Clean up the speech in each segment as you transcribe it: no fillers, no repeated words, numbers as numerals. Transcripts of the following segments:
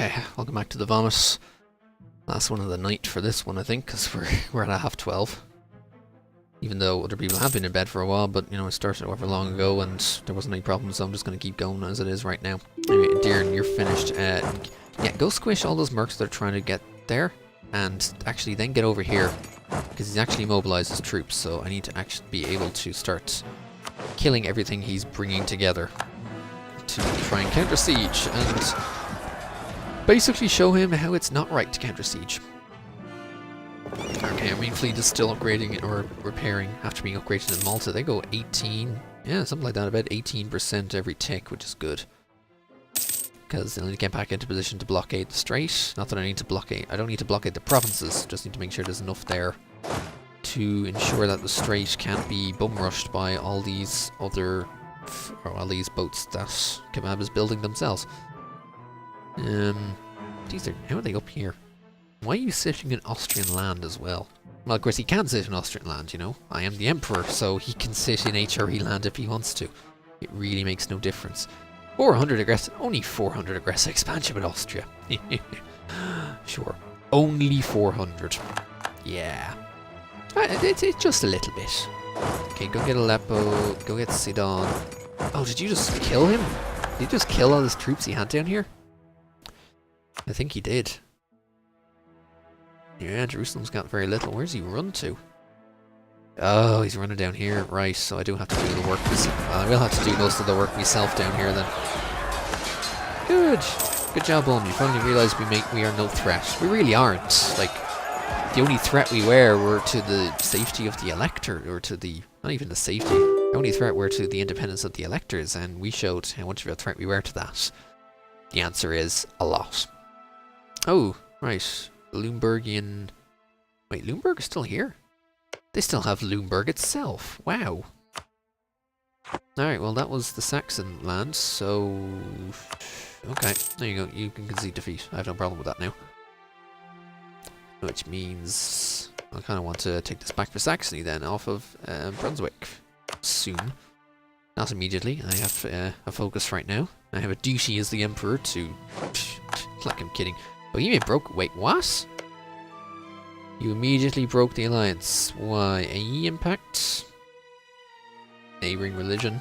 Okay, welcome back to the vomit. Last one of the night for this one, I think, because we're at 12:30. Even though other people have been in bed for a while, but you know, it started however long ago and there wasn't any problem, so I'm just going to keep going as it is right now. Anyway, Darren, you're finished. Yeah, go squish all those mercs that are trying to get there, and actually then get over here, because he's actually mobilized his troops, so I need to actually be able to start killing everything he's bringing together to try and counter siege, and basically show him how it's not right to counter siege. Okay, our main fleet is still upgrading or repairing after being upgraded in Malta. They go 18, yeah, something like that, about 18% every tick, which is good. Because they'll need to get back into position to blockade the strait. Not that I need to blockade, I don't need to blockade the provinces, just need to make sure there's enough there to ensure that the strait can't be bum rushed by all these other, or all these boats that Kebab is building themselves. These are, how are they up here? Why are you sitting in Austrian land as well? Well, of course he can sit in Austrian land, you know. I am the Emperor, so he can sit in HRE land if he wants to. It really makes no difference. 400 aggressive, only 400 aggressive expansion with Austria. Sure, only 400. Yeah. It's just a little bit. Okay, go get Aleppo, go get Sidon. Oh, did you just kill him? Did you just kill all his troops he had down here? I think he did. Yeah, Jerusalem's got very little. Where's he run to? Oh, he's running down here. Right, so I do have to do the work. I will have to do most of the work myself down here then. Good. Good job, Ulm. You finally realised we are no threat. We really aren't. Like, the only threat we were to the safety of the elector, or to the, not even the safety, the only threat were to the independence of the electors, and we showed how much of a threat we were to that. The answer is a lot. Oh, right. Lumbergian... Wait, Lumberg is still here? They still have Lumberg itself. Wow. Alright, well that was the Saxon land, so... Okay, there you go. You can concede defeat. I have no problem with that now. Which means... I kind of want to take this back for Saxony then, off of Brunswick. Soon. Not immediately. I have a focus right now. I have a duty as the Emperor to... Like I'm kidding. Bohemia broke... Wait, what? You immediately broke the alliance. Why? AE impact? Neighboring religion?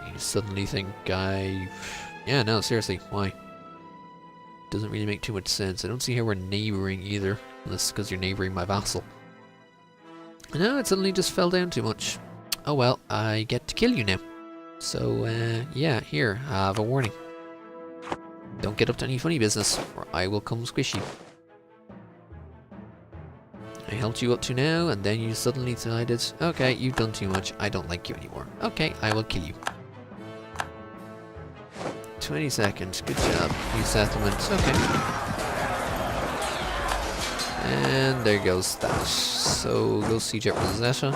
You suddenly think yeah, no, seriously, why? Doesn't really make too much sense. I don't see how we're neighboring either. Unless because you're neighboring my vassal. No, it suddenly just fell down too much. Oh well, I get to kill you now. So, yeah, here, have a warning. Don't get up to any funny business, or I will come squish you. I helped you up to now, and then you suddenly decided, okay, you've done too much, I don't like you anymore. Okay, I will kill you. 20 seconds, good job. New settlements, okay. And there goes that. So, go siege at Rosetta.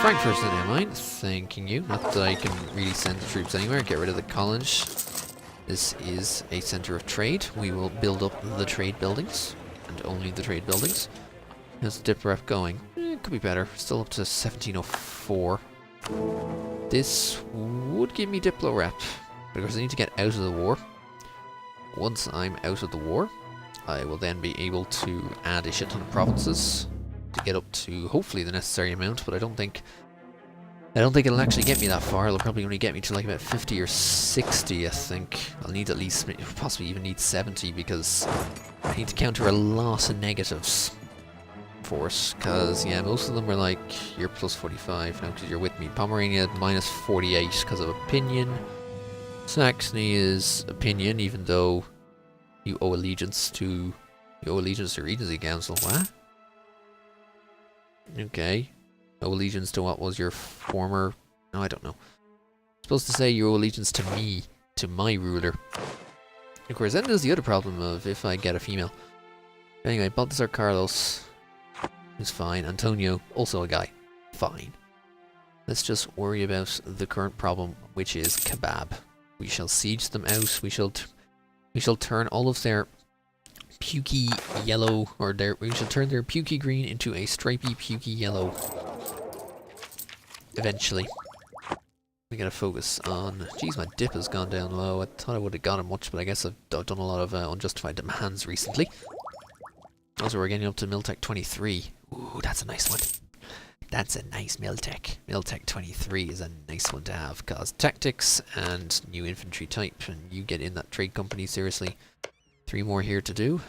Frankfurt's in their mind, thanking you. Not that I can really send the troops anywhere, get rid of the college. This is a center of trade. We will build up the trade buildings, and only the trade buildings. How's the dip rep going? It could be better, still up to 1704. This would give me Diplo rep, because I need to get out of the war. Once I'm out of the war, I will then be able to add a shit ton of provinces to get up to hopefully the necessary amount, but I don't think it'll actually get me that far. It'll probably only get me to like about 50 or 60, I think. I'll need at least, possibly even need 70, because I need to counter a lot of negatives for it, because yeah, most of them are like, you're plus 45 now because you're with me. Pomerania minus 48 because of opinion. Saxony is opinion, even though you owe allegiance to Regency Council. What? Okay. Owe allegiance to what was your former... No, I don't know. I'm supposed to say you owe allegiance to me, to my ruler. Of course, then there's the other problem of if I get a female. Anyway, Balthazar Carlos is fine. Antonio, also a guy. Fine. Let's just worry about the current problem, which is Kebab. We shall siege them out. We shall turn all of their pukey yellow, or we shall turn their pukey green into a stripy pukey yellow. Eventually. We gotta focus on... Geez, my dip has gone down low. I thought I would have gotten much, but I guess I've done a lot of unjustified demands recently. Also, we're getting up to Miltech 23. Ooh, that's a nice one. That's a nice Miltech. Miltech 23 is a nice one to have, cause tactics and new infantry type, and you get in that trade company, seriously. 3 more here to do.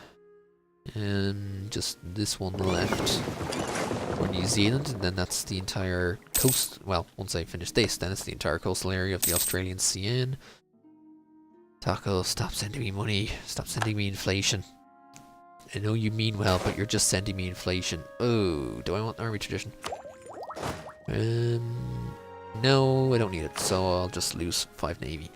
And just this one left for New Zealand, and then that's the entire coast. Well, once I finish this, then it's the entire coastal area of the Australian CN. Taco, stop sending me money. Stop sending me inflation. I know you mean well, but you're just sending me inflation. Oh, do I want army tradition? No, I don't need it, so I'll just lose 5 navy.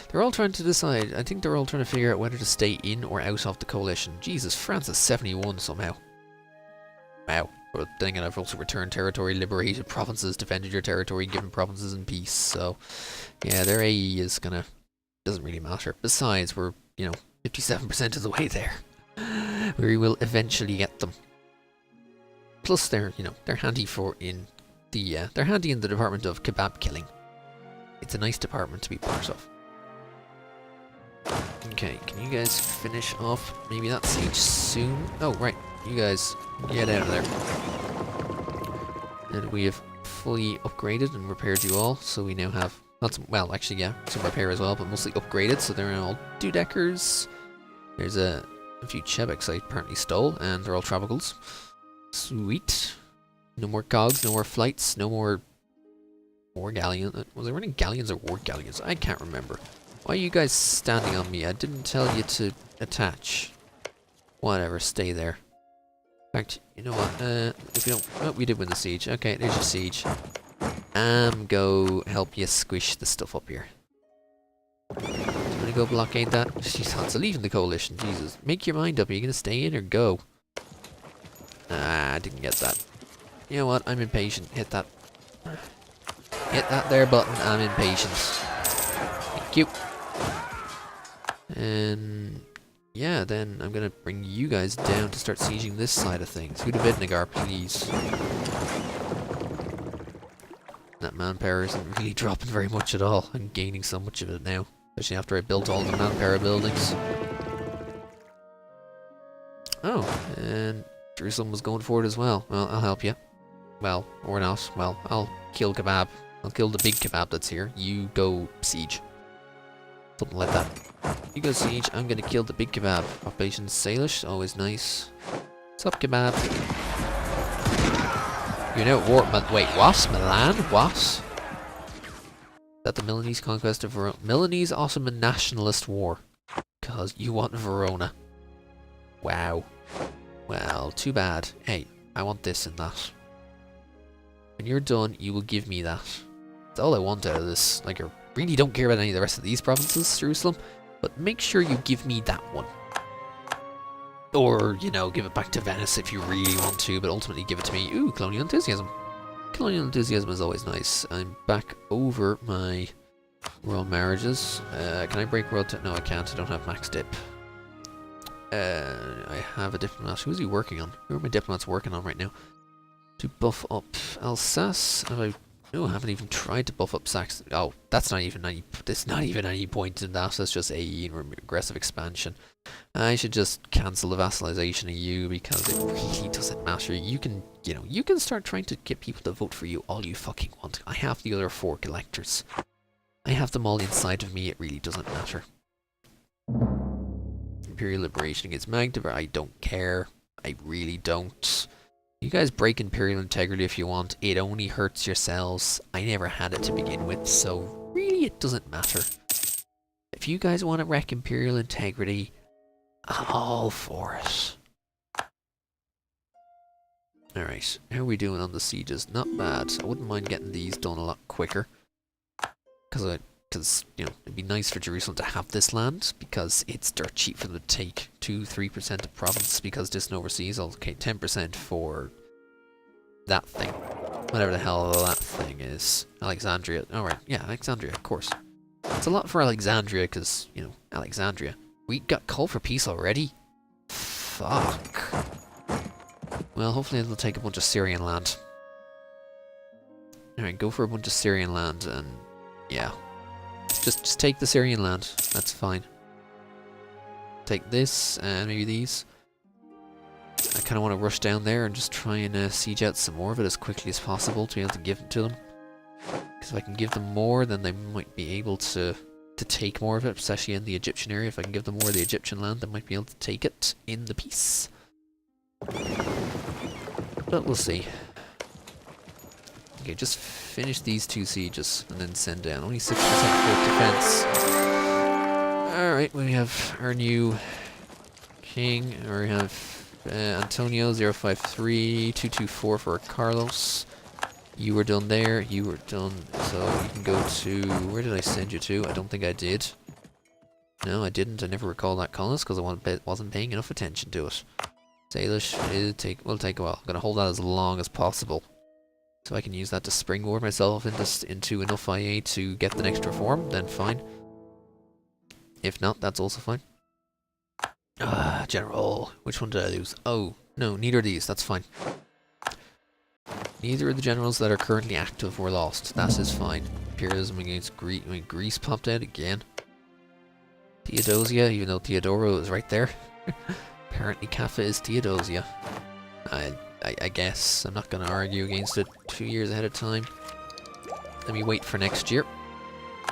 They're all trying to decide. I think they're all trying to figure out whether to stay in or out of the coalition. Jesus, France is 71 somehow. Wow. But then again, I've also returned territory, liberated provinces, defended your territory, given provinces in peace. So, yeah, their AE is gonna... doesn't really matter. Besides, we're, 57% of the way there. We will eventually get them. Plus, they're handy they're handy in the department of kebab killing. It's a nice department to be part of. Okay, can you guys finish off maybe that siege soon? Oh, right. You guys, get out of there. And we have fully upgraded and repaired you all, so we now have... well, actually, yeah, some repair as well, but mostly upgraded, so they're all 2-deckers. There's a few Chebecs I apparently stole, and they're all tropicals. Sweet. No more cogs, no more flights, no more... galleons. Was I running galleons or war galleons? I can't remember. Why are you guys standing on me? I didn't tell you to attach. Whatever, stay there. In fact, you know what? If you don't... Oh, we did win the siege. Okay, there's your siege. Go help you squish the stuff up here. Do you want to go blockade that? She's also leaving the coalition. Jesus. Make your mind up. Are you going to stay in or go? Ah, I didn't get that. You know what? I'm impatient. Hit that. Hit that there button. I'm impatient. Thank you. And yeah, then I'm gonna bring you guys down to start sieging this side of things. Hudavidnagar, please. That manpower isn't really dropping very much at all. I'm gaining so much of it now, especially after I built all the manpower buildings. Oh, and Jerusalem was going for it as well. Well, I'll help you. Well, or not. Well, I'll kill kebab. I'll kill the big kebab that's here. You go siege. Something like that. You go siege, I'm gonna kill the big kebab. Operation Salish, always nice. What's up, kebab? You're now at war. Wait, what? Milan? What? Is that the Milanese conquest of Verona? Milanese Ottoman Nationalist War. Because you want Verona. Wow. Well, too bad. Hey, I want this and that. When you're done, you will give me that. That's all I want out of this. Like, I really don't care about any of the rest of these provinces, Jerusalem. But make sure you give me that one. Or, give it back to Venice if you really want to, but ultimately give it to me. Ooh, colonial enthusiasm. Colonial enthusiasm is always nice. I'm back over my royal marriages. Can I break royal... No, I can't. I don't have max dip. I have a diplomat. Who is he working on? Who are my diplomats working on right now? To buff up Alsace. No, I haven't even tried to buff up Saxony. Oh, that's not even any... There's not even any point in that. That's just AE and aggressive expansion. I should just cancel the vassalization of you because it really doesn't matter. You can, you can start trying to get people to vote for you all you fucking want. I have the other 4 collectors. I have them all inside of me. It really doesn't matter. Imperial liberation against Magdeburg. I don't care. I really don't. You guys break imperial integrity if you want. It only hurts yourselves. I never had it to begin with, so really it doesn't matter. If you guys want to wreck imperial integrity, I'm all for it. Alright, how are we doing on the sieges? Not bad. I wouldn't mind getting these done a lot quicker. Because, it'd be nice for Jerusalem to have this land, because it's dirt cheap for them to take 2-3% of province, because this and overseas. Okay, 10% for that thing. Whatever the hell that thing is. Alexandria. Alright, yeah, Alexandria, of course. It's a lot for Alexandria, because, Alexandria. We got called for peace already? Fuck. Well, hopefully they'll take a bunch of Syrian land. Alright, go for a bunch of Syrian land and yeah. Just take the Syrian land. That's fine. Take this and maybe these. I kind of want to rush down there and just try and siege out some more of it as quickly as possible to be able to give it to them. Because if I can give them more, then they might be able to take more of it, especially in the Egyptian area. If I can give them more of the Egyptian land, they might be able to take it in the peace. But we'll see. Okay, just finish these 2 sieges and then send down. Only 6% fort defense. Alright, we have our new king, or we have Antonio 053 224 for Carlos. You were done there, you were done, so you can go to, where did I send you to? I don't think I did. No, I didn't. I never recall that colonist because I wasn't paying enough attention to it. Salish, will take a while. I'm going to hold that as long as possible. So I can use that to springboard myself into enough IA to get the next reform, then fine. If not, that's also fine. General. Which one did I lose? Oh, no, neither of these. That's fine. Neither of the generals that are currently active were lost. That is fine. Imperialism against Greece. I mean, Greece popped out again. Theodosia, even though Theodoro is right there. Apparently Kaffa is Theodosia. I guess. I'm not going to argue against it 2 years ahead of time. Let me wait for next year.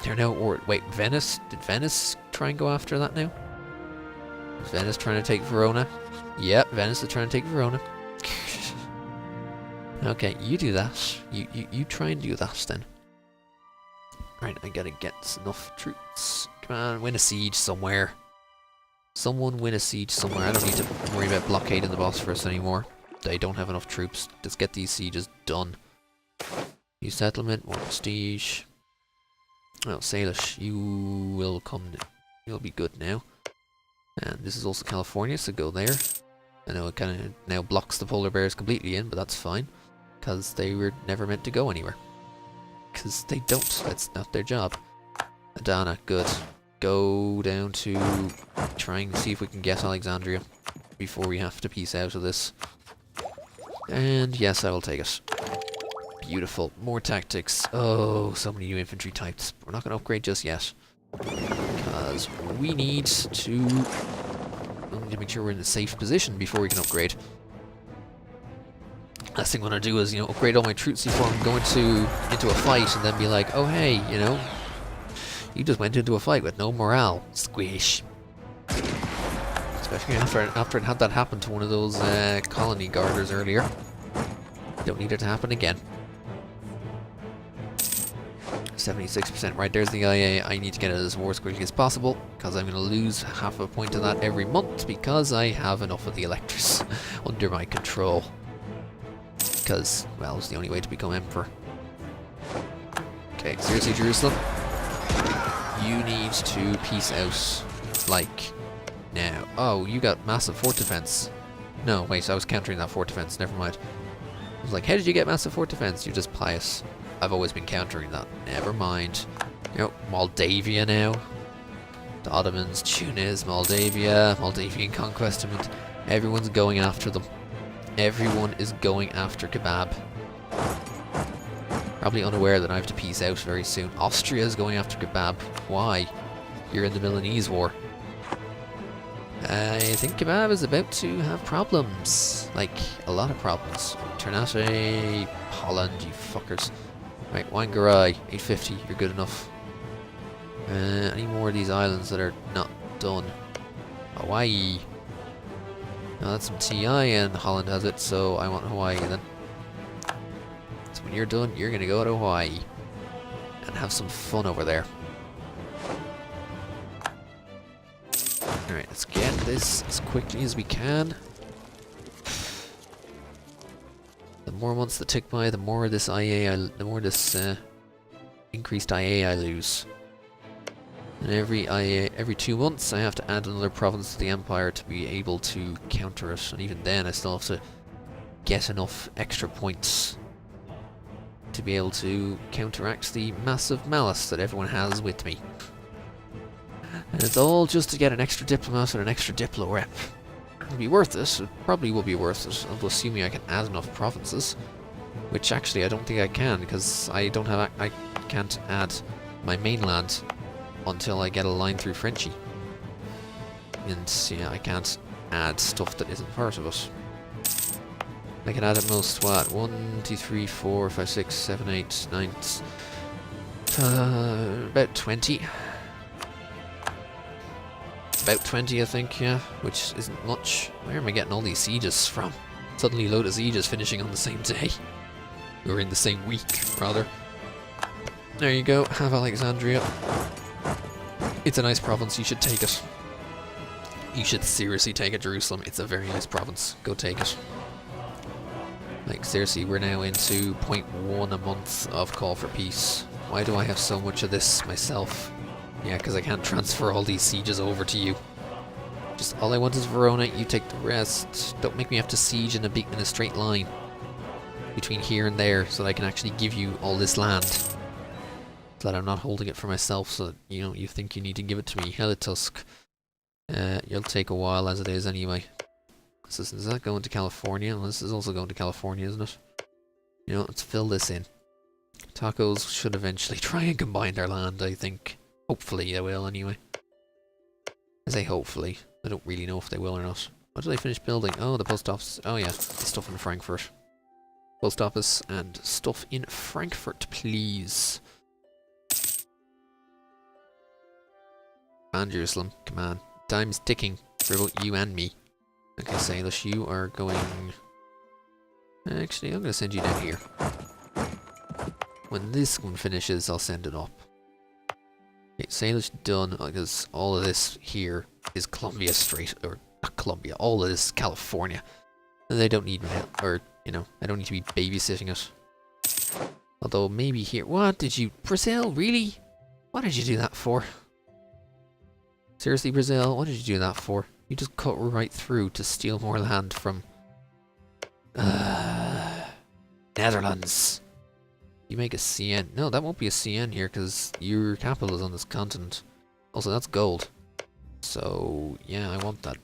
They're now, or wait, Venice? Did Venice try and go after that now? Is Venice trying to take Verona? Yep, Venice is trying to take Verona. Okay, you do that. You try and do that then. Right, I gotta get enough troops. Come on, win a siege somewhere. Someone win a siege somewhere. I don't need to worry about blockading the Bosphorus anymore. They don't have enough troops. Just get these sieges done. New settlement, more prestige. Oh, Salish, you will come. You'll be good now. And this is also California, so go there. I know it kind of now blocks the polar bears completely in, but that's fine. Because they were never meant to go anywhere. Because they don't. That's not their job. Adana, good. Go down to try and see if we can get Alexandria before we have to peace out of this. And yes, I will take it. Beautiful. More tactics. Oh, so many new infantry types. We're not going to upgrade just yet. Because we need to make sure we're in a safe position before we can upgrade. Last thing I want to do is, upgrade all my troops before I'm going into a fight and then be like, oh hey, you just went into a fight with no morale. Squish. Especially after it had that happen to one of those colony guarders earlier. Don't need it to happen again. 76%. Right, there's the IA. I need to get out of this war as quickly as possible, because I'm going to lose half a point of that every month, because I have enough of the electors under my control. Because, well, it's the only way to become emperor. Okay, seriously, Jerusalem? You need to peace out, like, now. Oh, you got massive fort defense. No, wait, I was countering that fort defense. Never mind. I was like, how did you get massive fort defense? You're just pious. I've always been countering that. Never mind. Moldavia now. The Ottomans, Tunis, Moldavia, Moldavian conquest. Everyone's going after them. Everyone is going after Kebab. Probably unaware that I have to peace out very soon. Austria is going after Kebab. Why? You're in the Milanese War. I think Kebab is about to have problems. Like, a lot of problems. Ternate, Holland, you fuckers. Right, Whangarai, 850, you're good enough. Any more of these islands that are not done? Hawaii. No, that's some TI and Holland has it, so I want Hawaii then. So when you're done, you're gonna go to Hawaii. And have some fun over there. Alright, let's get this as quickly as we can. The more months that tick by, the more this increased IA I lose. And every 2 months I have to add another province to the empire to be able to counter it. And even then I still have to get enough extra points to be able to counteract the massive malice that everyone has with me. And it's all just to get an extra diplomat and an extra diplo rep. It'll be worth it. It probably will be worth it, assuming I can add enough provinces. Which actually I don't think I can, because I don't have I can't add my mainland until I get a line through Frenchie. And yeah, I can't add stuff that isn't part of it. I can add at most what? 1, 2, 3, 4, 5, 6, 7, 8, 9, about 20. About 20 I think, yeah, which isn't much. Where am I getting all these sieges from? Suddenly a load of sieges finishing on the same day. Or in the same week, rather. There you go, have Alexandria. It's a nice province, you should take it. You should seriously take it, Jerusalem. It's a very nice province. Go take it. Like, seriously, we're now into 0.1 a month of call for peace. Why do I have so much of this myself? Yeah, because I can't transfer all these sieges over to you. Just all I want is Verona, you take the rest. Don't make me have to siege in a straight line between here and there so that I can actually give you all this land. So that I'm not holding it for myself, so that, you know, you think you need to give it to me. Helitusk. You'll take a while as it is anyway. Is that going to California? Well, this is also going to California, isn't it? You know, let's fill this in. Tacos should eventually try and combine their land, I think. Hopefully they will, anyway. I say hopefully. I don't really know if they will or not. What did I finish building? Oh, the post office. Oh yeah, the stuff in Frankfurt. Post office and stuff in Frankfurt, please. Come on, Jerusalem. Come on. Time's ticking for both you and me. Okay, Salish, you are going... Actually, I'm going to send you down here. When this one finishes, I'll send it up. Okay, Salish done, because all of this here is Columbia Strait, or not Columbia, all of this is California. And they don't need me, or, you know, I don't need to be babysitting it. Although, maybe here... What did you... Brazil, really? What did you do that for? Seriously, Brazil, what did you do that for? You just cut right through to steal more land from... Netherlands. You make a CN. No, that won't be a CN here, because your capital is on this continent. Also, that's gold. So, yeah, I want that.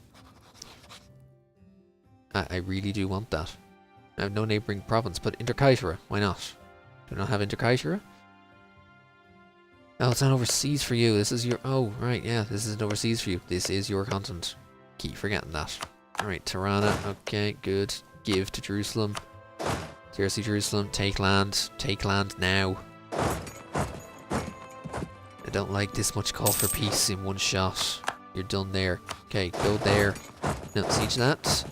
I really do want that. I have no neighbouring province, but Interkaisera, why not? Do I not have Interkaisera? Oh, it's not overseas for you. This is your... Oh, right, yeah, this isn't overseas for you. This is your continent. Keep forgetting that. Alright, Tirana, okay, good. Give to Jerusalem. Seriously, Jerusalem, take land. Take land now. I don't like this much call for peace in one shot. You're done there. Okay, go there. No, siege that.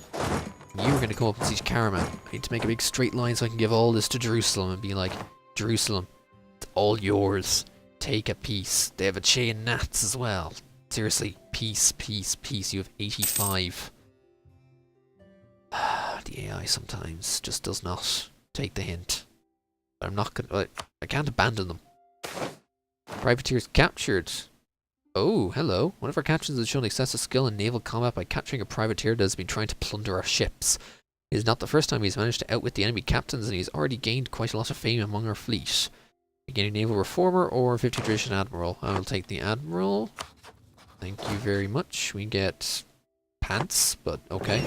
You were going to come up and siege Karaman. I need to make a big straight line so I can give all this to Jerusalem and be like, Jerusalem, it's all yours. Take a piece. They have a chain gnats as well. Seriously, peace, peace, peace. You have 85. The AI sometimes just does not take the hint. But I'm not gonna... I can't abandon them. Privateers captured. Oh, hello. One of our captains has shown excessive skill in naval combat by capturing a privateer that has been trying to plunder our ships. It is not the first time he's managed to outwit the enemy captains, and he's already gained quite a lot of fame among our fleet. Again, a naval reformer or 50 tradition admiral. I will take the admiral. Thank you very much. We get pants, but okay.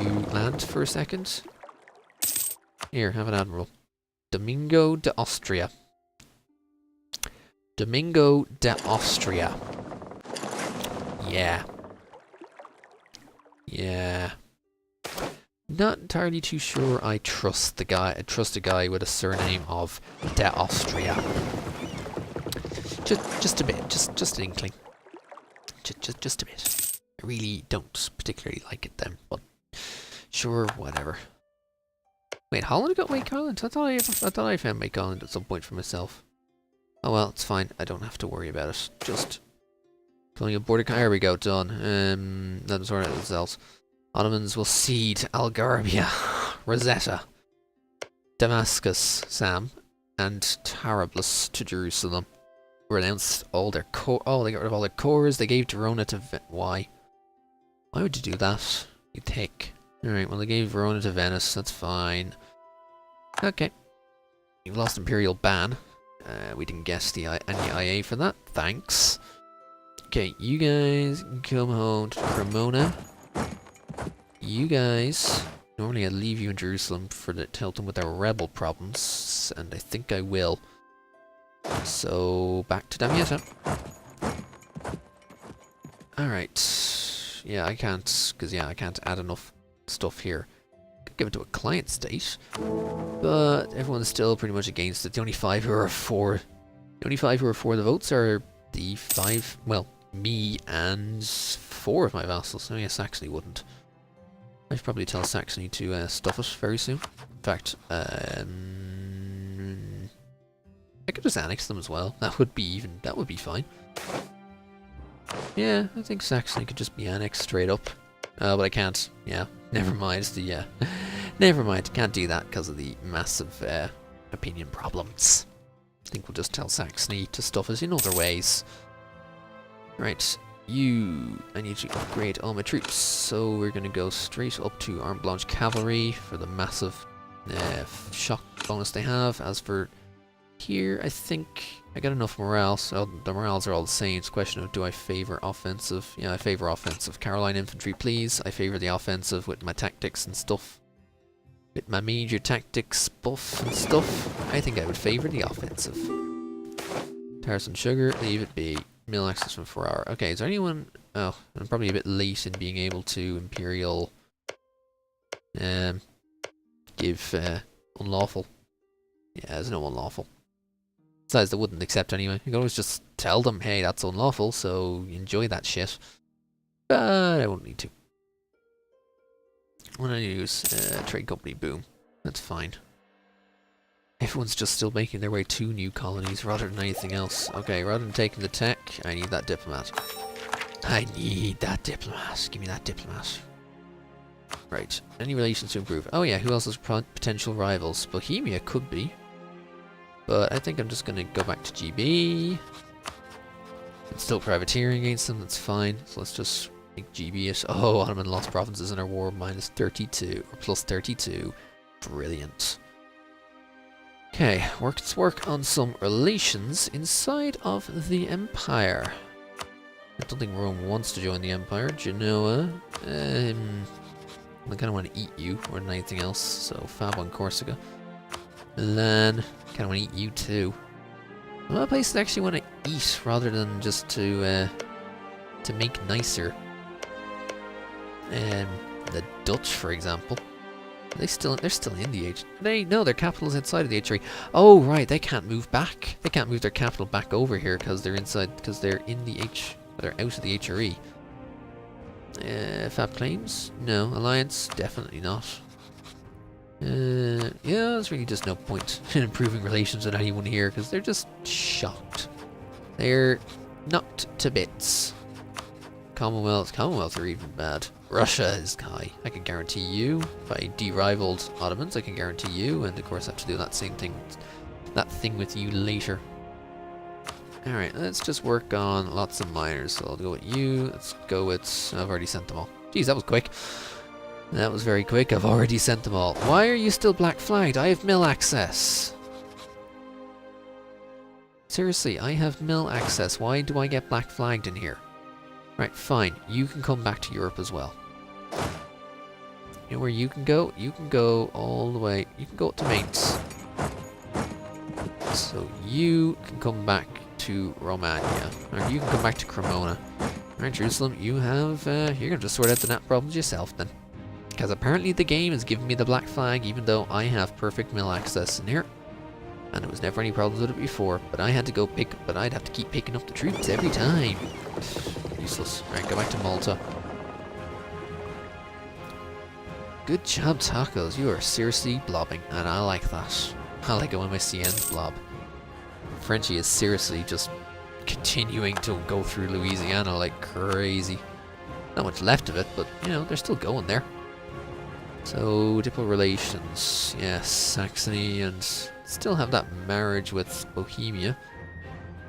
You land for a second. Here, have an admiral. Domingo de Austria. Domingo de Austria. Yeah. Yeah. Not entirely too sure I trust the guy. I trust a guy with a surname of de Austria. Just a bit. Just an inkling. Just a bit. I really don't particularly like it then, but sure, whatever. Wait, Holland got Wake Island? I thought I found Wake Island at some point for myself. Oh well, it's fine. I don't have to worry about it. Just filling a border. There we go. Done. Let us sort out themselves. Ottomans will cede Algarabia, Rosetta, Damascus, Sam, and Tarablus to Jerusalem. Renounced all their they got rid of all their cores. They gave Verona to why? Why would you do that? You think? Alright, well they gave Verona to Venice, that's fine. Okay. You've lost Imperial Ban. We didn't guess the any IA for that. Thanks. Okay, you guys come home to Cremona. You guys Normally I'd leave you in Jerusalem to help them with their rebel problems, and I think I will. So, back to Damietta. Alright. Yeah, I can't, because I can't add enough stuff here. Could give it to a client state, but everyone's still pretty much against it. The only 5 who are for... The only 5 who are for the votes are the 5, well, me and 4 of my vassals. So yeah, Saxony wouldn't. I should probably tell Saxony to stuff it very soon. In fact, I could just annex them as well. That would be fine. Yeah, I think Saxony could just be annexed straight up. But I can't. Yeah, never mind. Never mind. Can't do that because of the massive opinion problems. I think we'll just tell Saxony to stuff us in other ways. Right. I need to upgrade all my troops, so we're going to go straight up to Armed Blanche Cavalry for the massive shock bonus they have. As for here, I think I got enough morale, so the morales are all the same. It's a question of, do I favour offensive? Yeah, I favour offensive. Caroline infantry, please. I favour the offensive with my tactics and stuff. With my major tactics buff and stuff, I think I would favour the offensive. Tarson Sugar, leave it be. Mill access from 4 hour. Okay, is there anyone... Oh, I'm probably a bit late in being able to Imperial... give unlawful. Yeah, there's no unlawful. Besides, they wouldn't accept anyway. You can always just tell them, hey, that's unlawful, so enjoy that shit. But I won't need to. What do I use? Trade company, boom. That's fine. Everyone's just still making their way to new colonies rather than anything else. Okay, rather than taking the tech, I need that diplomat. I need that diplomat. Give me that diplomat. Right. Any relations to improve? Oh yeah, who else has potential rivals? Bohemia could be. But I think I'm just going to go back to GB. It's still privateering against them, that's fine. So let's just make GB it. Oh, Ottoman lost provinces in our war, minus 32, or plus 32. Brilliant. Okay, let's work on some relations inside of the Empire. I don't think Rome wants to join the Empire. Genoa, I kind of want to eat you more than anything else, so Fab on Corsica. Milan, kind of want to eat you too. A lot of places actually want to eat rather than just to make nicer. The Dutch, for example. They're still in the H. No, their capital's inside of the H3. Oh right, they can't move back. They can't move their capital back over here because they're inside. Because they're in the H. They're out of the HRE. Fab claims? No. Alliance? Definitely not. Yeah, there's really just no point in improving relations with anyone here because they're just shocked. They're knocked to bits. Commonwealth are even bad. Russia is high. I can guarantee you. If I de-rivaled Ottomans, I can guarantee you. And of course I have to do that same thing, that thing with you later. Alright, let's just work on lots of miners. So I'll go with you. Let's go with... I've already sent them all. Jeez, that was quick. That was very quick. I've already sent them all. Why are you still black flagged? I have mill access. Seriously, I have mill access. Why do I get black flagged in here? Right, fine. You can come back to Europe as well. You know where you can go? You can go all the way. You can go up to Mainz. So you can come back to Romagna. Or you can come back to Cremona. Alright, Jerusalem, you have... you're going to just sort out the net problems yourself then. Because apparently the game is giving me the black flag even though I have perfect mill access in here. And there was never any problems with it before. But I had to go pick... But I'd have to keep picking up the troops every time. Useless. Right, go back to Malta. Good job, tacos. You are seriously blobbing, and I like that. I like it when my CNs blob. Frenchie is seriously just continuing to go through Louisiana like crazy. Not much left of it, but, you know, they're still going there. So, diplo relations. Yes, Saxony, and still have that marriage with Bohemia,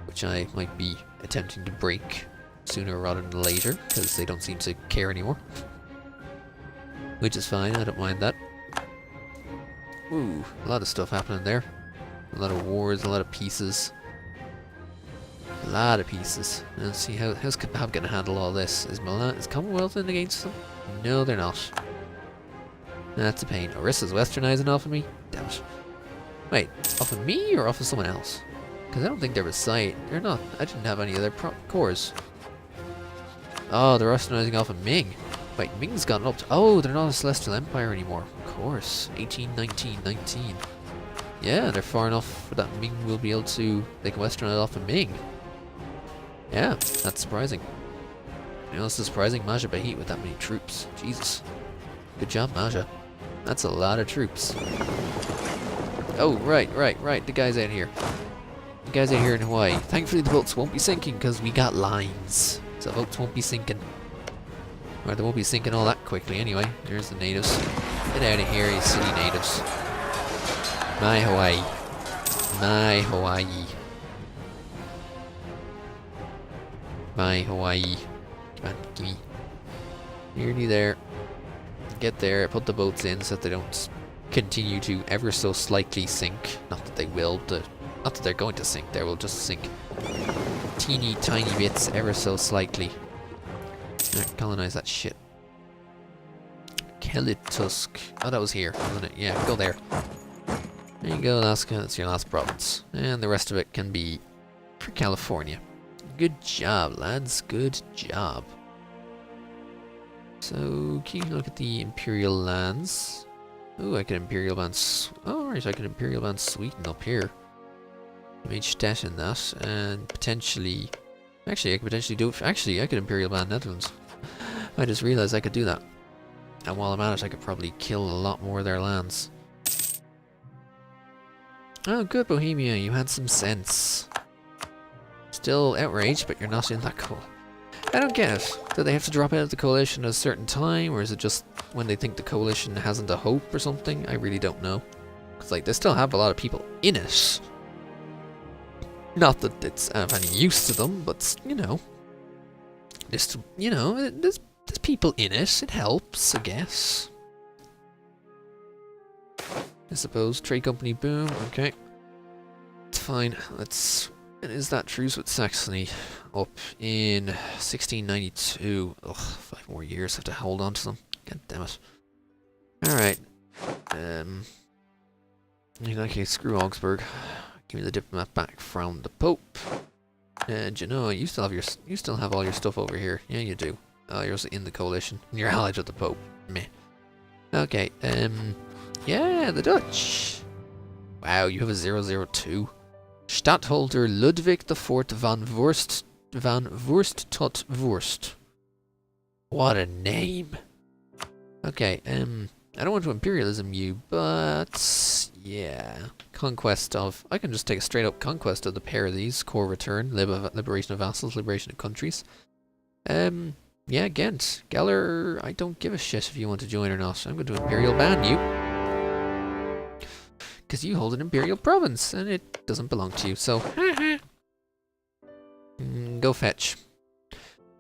which I might be attempting to break sooner rather than later, because they don't seem to care anymore. Which is fine, I don't mind that. Ooh, a lot of stuff happening there. A lot of wars, a lot of pieces. A lot of pieces. Let's see, how's Kebab gonna handle all this? Is Commonwealth in against them? No, they're not. That's a pain. Orissa's westernizing off of me? Damn it. Wait, off of me or off of someone else? Because I don't think they're beside. They're not. I didn't have any of their cores. Oh, they're westernizing off of Ming. Wait, Ming's gotten up to... Oh, they're not a Celestial Empire anymore. Of course. 18, 19, 19. Yeah, they're far enough that Ming will be able to... They can westernize off of Ming. Yeah, that's surprising. You know, it's surprising Maja Bahit with that many troops. Jesus. Good job, Maja. That's a lot of troops. Oh, right. The guys out here. The guys out here in Hawaii. Thankfully the boats won't be sinking because we got lines. So boats won't be sinking. Or they won't be sinking all that quickly anyway. There's the natives. Get out of here, you silly natives. My Hawaii. My Hawaii. My Hawaii. Come on, gimme. Nearly there. Get there, put the boats in so that they don't continue to ever so slightly sink. Not that they will, not that they're going to sink, they will just sink teeny tiny bits ever so slightly. Alright, colonize that shit. Kelitusk. Oh, that was here, wasn't it? Yeah, go there. There you go, Alaska, that's your last province. And the rest of it can be for California. Good job, lads, good job. So, can you look at the Imperial lands? Oh, I could Imperial ban... Oh, right, I could Imperial ban Sweden up here. Made stat in that, and potentially... Actually, I could potentially do it... Actually, I could Imperial ban Netherlands. I just realized I could do that. And while I'm at it, I could probably kill a lot more of their lands. Oh, good, Bohemia, you had some sense. Still outraged, but you're not in that cool. I don't get it. Do they have to drop out of the coalition at a certain time, or is it just when they think the coalition hasn't a hope or something? I really don't know. Because, like, they still have a lot of people in it. Not that it's of any use to them, but, you know. There's, you know, there's people in it. It helps, I guess. I suppose. Trade company, boom. Okay. It's fine. Let's... And is that truce with Saxony up in 1692? Ugh, 5 more years. I have to hold on to them. God damn it. Alright. In that case, screw Augsburg. Give me the diplomat back from the Pope. And you know, you still have all your stuff over here. Yeah, you do. Oh, you're also in the coalition. And you're allied with the Pope. Meh. Okay, yeah, the Dutch. Wow, you have a 002. Stadtholder Ludwig IV van Voorst tot Voorst. What a name. Okay, I don't want to imperialism you, but yeah. Conquest of... I can just take a straight up conquest of the pair of these. Core return, liberation of vassals, liberation of countries. Yeah, Ghent. Geller, I don't give a shit if you want to join or not. I'm going to imperial ban you. Because you hold an imperial province, and it doesn't belong to you, so... go fetch.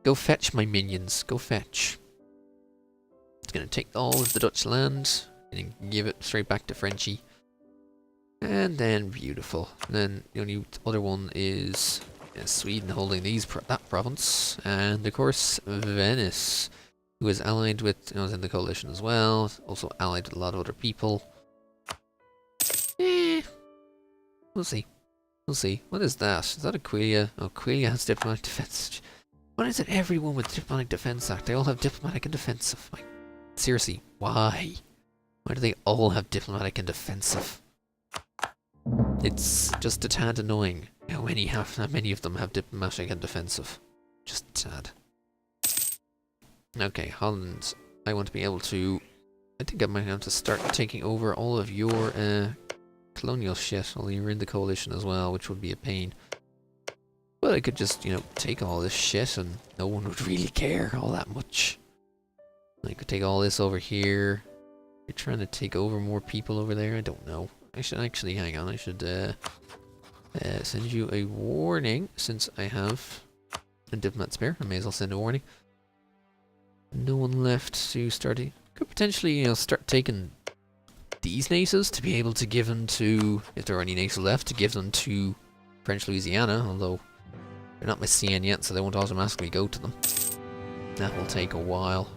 Go fetch, my minions. Go fetch. It's going to take all of the Dutch land, and give it straight back to Frenchie. And then, beautiful. And then, the only other one is Sweden holding that province. And, of course, Venice, who is allied with... was in the coalition as well. Also allied with a lot of other people. We'll see. We'll see. What is that? Is that Aquilia? Oh, Aquilia has diplomatic defense. Why is it everyone with diplomatic defense act? They all have diplomatic and defensive. Like, seriously, why? Why do they all have diplomatic and defensive? It's just a tad annoying how many of them have diplomatic and defensive. Just a tad. Okay, Holland. I want to be able to... I think I might have to start taking over all of your colonial shit, although you're in the coalition as well, which would be a pain. But I could just, you know, take all this shit and no one would really care all that much. I could take all this over here. You're trying to take over more people over there? I don't know. I should actually, hang on, I should send you a warning, since I have a diplomat spare. I may as well send a warning. No one left to start... Could potentially, you know, start taking these natives to be able to give them to, if there are any natives left, to give them to French Louisiana, although they're not Messian yet, so they won't automatically go to them. That will take a while.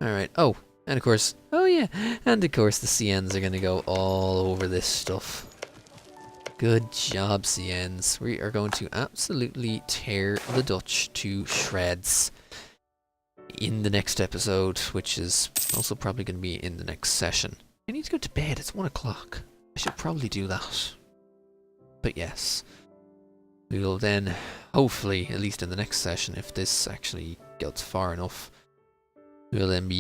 Alright, oh, and of course, oh yeah, and of course the CNs are gonna go all over this stuff. Good job, CNs. We are going to absolutely tear the Dutch to shreds in the next episode, which is also probably going to be in the next session. I need to go to bed, it's 1 o'clock. I should probably do that. But yes, we will then, hopefully, at least in the next session, if this actually gets far enough, we'll then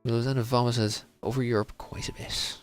have vomited over Europe quite a bit.